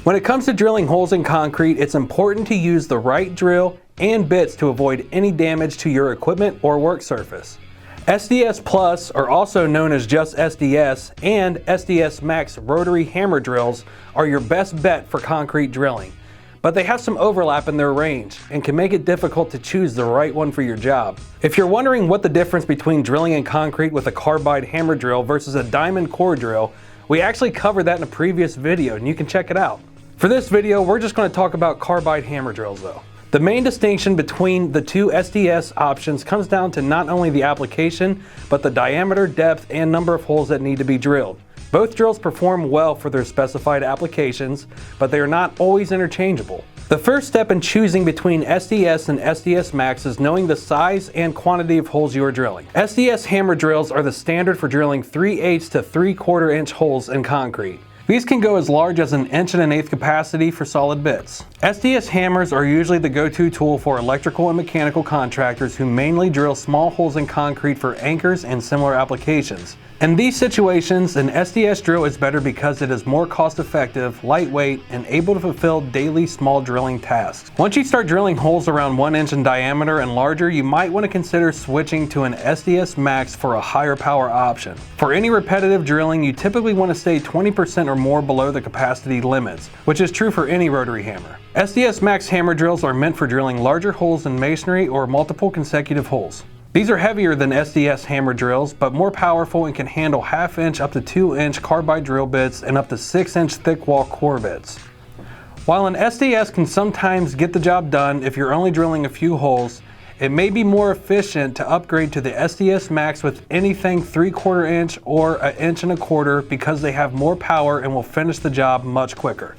When it comes to drilling holes in concrete, it's important to use the right drill and bits to avoid any damage to your equipment or work surface. SDS Plus, or also known as just SDS, and SDS Max rotary hammer drills are your best bet for concrete drilling, but they have some overlap in their range and can make it difficult to choose the right one for your job. If you're wondering what the difference between drilling in concrete with a carbide hammer drill versus a diamond core drill, we actually covered that in a previous video and you can check it out. For this video, we're just going to talk about carbide hammer drills though. The main distinction between the two SDS options comes down to not only the application, but the diameter, depth, and number of holes that need to be drilled. Both drills perform well for their specified applications, but they are not always interchangeable. The first step in choosing between SDS and SDS Max is knowing the size and quantity of holes you are drilling. SDS hammer drills are the standard for drilling 3/8 to 3/4 inch holes in concrete. These can go as large as 1 1/8 inch capacity for solid bits. SDS hammers are usually the go-to tool for electrical and mechanical contractors who mainly drill small holes in concrete for anchors and similar applications. In these situations, an SDS drill is better because it is more cost-effective, lightweight, and able to fulfill daily small drilling tasks. Once you start drilling holes around 1 inch in diameter and larger, you might want to consider switching to an SDS Max for a higher power option. For any repetitive drilling, you typically want to stay 20% or more below the capacity limits, which is true for any rotary hammer. SDS Max hammer drills are meant for drilling larger holes in masonry or multiple consecutive holes. These are heavier than SDS hammer drills, but more powerful and can handle 1/2 inch up to 2 inch carbide drill bits and up to 6 inch thick wall core bits. While an SDS can sometimes get the job done if you're only drilling a few holes, it may be more efficient to upgrade to the SDS Max with anything 3/4 inch or 1 1/4 inch because they have more power and will finish the job much quicker.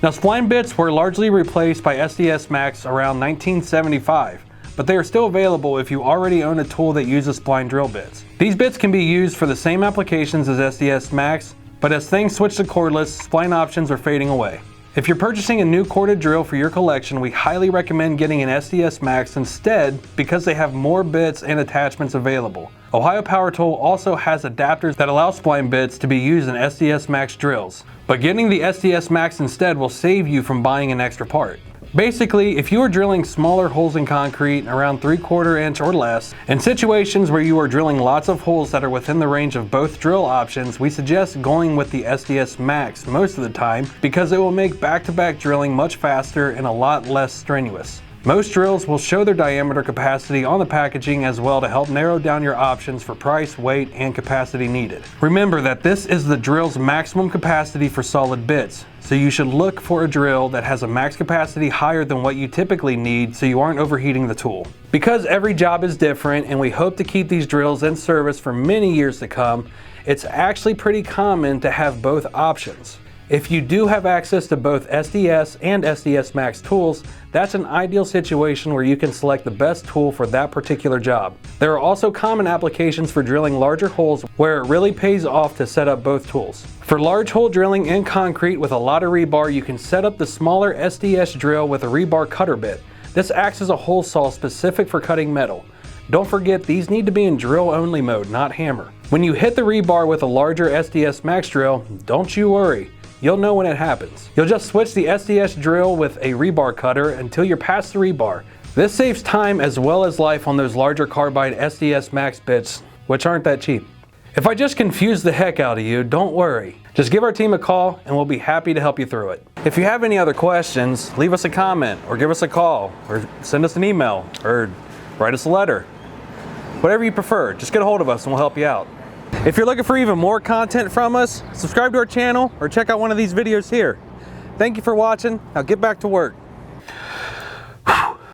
Now, spline bits were largely replaced by SDS Max around 1975. But they are still available if you already own a tool that uses spline drill bits. These bits can be used for the same applications as SDS Max, but as things switch to cordless, spline options are fading away. If you're purchasing a new corded drill for your collection, we highly recommend getting an SDS Max instead because they have more bits and attachments available. Ohio Power Tool also has adapters that allow spline bits to be used in SDS Max drills, but getting the SDS Max instead will save you from buying an extra part. Basically, if you are drilling smaller holes in concrete, around 3/4 inch or less, in situations where you are drilling lots of holes that are within the range of both drill options, we suggest going with the SDS Max most of the time because it will make back-to-back drilling much faster and a lot less strenuous. Most drills will show their diameter capacity on the packaging as well to help narrow down your options for price, weight, and capacity needed. Remember that this is the drill's maximum capacity for solid bits, so you should look for a drill that has a max capacity higher than what you typically need so you aren't overheating the tool. Because every job is different and we hope to keep these drills in service for many years to come, it's actually pretty common to have both options. If you do have access to both SDS and SDS Max tools, that's an ideal situation where you can select the best tool for that particular job. There are also common applications for drilling larger holes where it really pays off to set up both tools. For large hole drilling in concrete with a lot of rebar, you can set up the smaller SDS drill with a rebar cutter bit. This acts as a hole saw specific for cutting metal. Don't forget, these need to be in drill only mode, not hammer. When you hit the rebar with a larger SDS Max drill, don't you worry. You'll know when it happens. You'll just switch the SDS drill with a rebar cutter until you're past the rebar. This saves time as well as life on those larger carbide SDS Max bits, which aren't that cheap. If I just confused the heck out of you, don't worry. Just give our team a call and we'll be happy to help you through it. If you have any other questions, leave us a comment or give us a call or send us an email or write us a letter. Whatever you prefer, just get a hold of us and we'll help you out. If you're looking for even more content from us, subscribe to our channel or check out one of these videos here. Thank you for watching. Now get back to work.